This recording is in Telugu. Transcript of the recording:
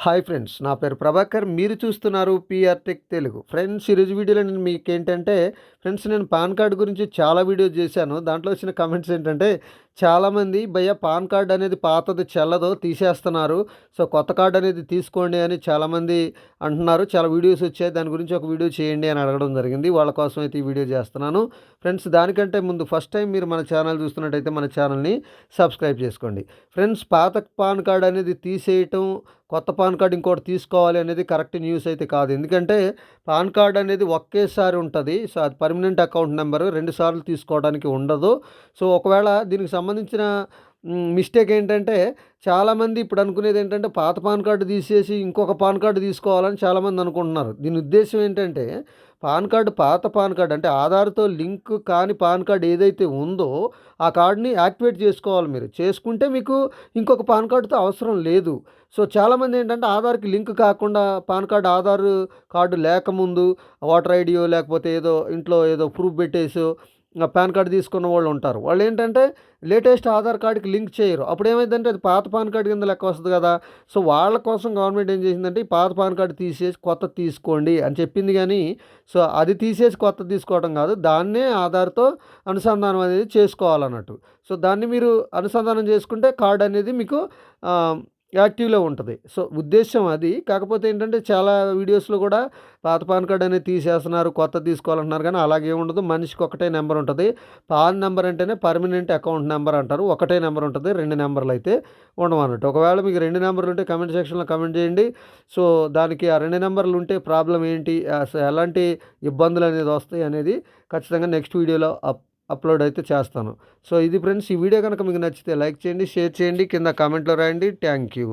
హాయ్ ఫ్రెండ్స్, నా పేరు ప్రభాకర్. మీరు చూస్తున్నారు పిఆర్ టెక్ తెలుగు. ఫ్రెండ్స్, ఈరోజు వీడియోలో నేను మీకేంటంటే ఫ్రెండ్స్, నేను పాన్ కార్డ్ గురించి చాలా వీడియోస్ చేశాను. దాంట్లో వచ్చిన కమెంట్స్ ఏంటంటే, చాలామంది భయ్య పాన్ కార్డ్ అనేది పాతది చెల్లదు, తీసేస్తున్నారు, సో కొత్త కార్డ్ అనేది తీసుకోండి అని చాలామంది అంటున్నారు. చాలా వీడియోస్ వచ్చాయి, దాని గురించి ఒక వీడియో చేయండి అని అడగడం జరిగింది. వాళ్ళ కోసం అయితే ఈ వీడియో చేస్తున్నాను. ఫ్రెండ్స్, దానికంటే ముందు ఫస్ట్ టైం మీరు మన ఛానల్ చూస్తున్నట్టయితే మన ఛానల్ని సబ్స్క్రైబ్ చేసుకోండి. ఫ్రెండ్స్, పాత పాన్ కార్డ్ అనేది తీసేయటం, కొత్త పాన్ కార్డ్ ఇంకోటి తీసుకోవాలి అనేది కరెక్ట్ న్యూస్ అయితే కాదు. ఎందుకంటే పాన్ కార్డ్ అనేది ఒకేసారి ఉంటుంది. సో అది పర్మనెంట్ అకౌంట్ నెంబరు, 2 సార్లు తీసుకోవడానికి ఉండదు. సో ఒకవేళ దీనికి సంబంధించిన మిస్టేక్ ఏంటంటే, చాలామంది ఇప్పుడు అనుకునేది ఏంటంటే పాత పాన్ కార్డు తీసేసి ఇంకొక పాన్ కార్డు తీసుకోవాలని చాలామంది అనుకుంటున్నారు. దీని ఉద్దేశం ఏంటంటే, పాన్ కార్డు పాత పాన్ కార్డు అంటే ఆధార్‌తో లింక్ కాని పాన్ కార్డ్ ఏదైతే ఉందో ఆ కార్డ్‌ని యాక్టివేట్ చేసుకోవాలి మీరు. చేసుకుంటే మీకు ఇంకొక పాన్ కార్డ్‌తో అవసరం లేదు. సో చాలామంది ఏంటంటే ఆధార్‌కి లింక్ కాకుండా పాన్ కార్డ్ ఆధార్ కార్డు లేకముందు ఓటర్ ఐడీయో లేకపోతే ఏదో ఇంట్లో ఏదో ప్రూఫ్ పెట్టేసో పాన్ కార్డ్ తీసుకున్న వాళ్ళు ఉంటారు. వాళ్ళు ఏంటంటే లేటెస్ట్ ఆధార్ కార్డ్‌కి లింక్ చేయరు. అప్పుడు ఏమైందంటే అది పాత పాన్ కార్డ్ కింద లెక్క వస్తది కదా! సో వాళ్ళ కోసం గవర్నమెంట్ ఏం చేసిందంటే ఈ పాత పాన్ కార్డ్ తీసేసి కొత్తది తీసుకోండి అని చెప్పింది గానీ, సో అది తీసేసి కొత్తది తీసుకోవడం కాదు. దాన్నే ఆధార్‌తో అనుసంధానం అనేది చేసుకోవాలన్నట్టు. సో దాన్ని మీరు అనుసంధానం చేసుకుంటే కార్డ్ అనేది మీకు యాక్టివ్‌లో ఉంటది. సో ఉద్దేశ్యం అది. కాకపోతే ఏంటంటే చాలా వీడియోస్‌లో కూడా పాత పాన్ కార్డ్ అనేది తీసేస్తున్నారు, కొత్తది తీసుకోవాలంటున్నారు, కానీ అలాగేం ఉండదు. మనిషికి ఒకటే నెంబర్ ఉంటది. పాన్ నెంబర్ అంటేనే పర్మనెంట్ అకౌంట్ నెంబర్ అంటారు. ఒకటే నెంబర్ ఉంటది. 2 నెంబర్లు అయితే ఉండవన్నట్టు. ఒకవేళ మీకు 2 నెంబర్లు ఉంటే కామెంట్ సెక్షన్‌లో కామెంట్ చేయండి. సో దానికి ఆ 2 నెంబర్లు ఉంటే ప్రాబ్లమ్ ఏంటి? ఎలాంటి ఇబ్బందులు అనేది వస్తాయి అనేది ఖచ్చితంగా నెక్స్ట్ వీడియోలో అప్లోడ్ అయితే చేస్తాను. సో ఇది ఫ్రెండ్స్, ఈ వీడియో కనుక మీకు నచ్చితే లైక్ చేయండి, షేర్ చేయండి, కింద కామెంట్‌లో రాయండి. Thank you.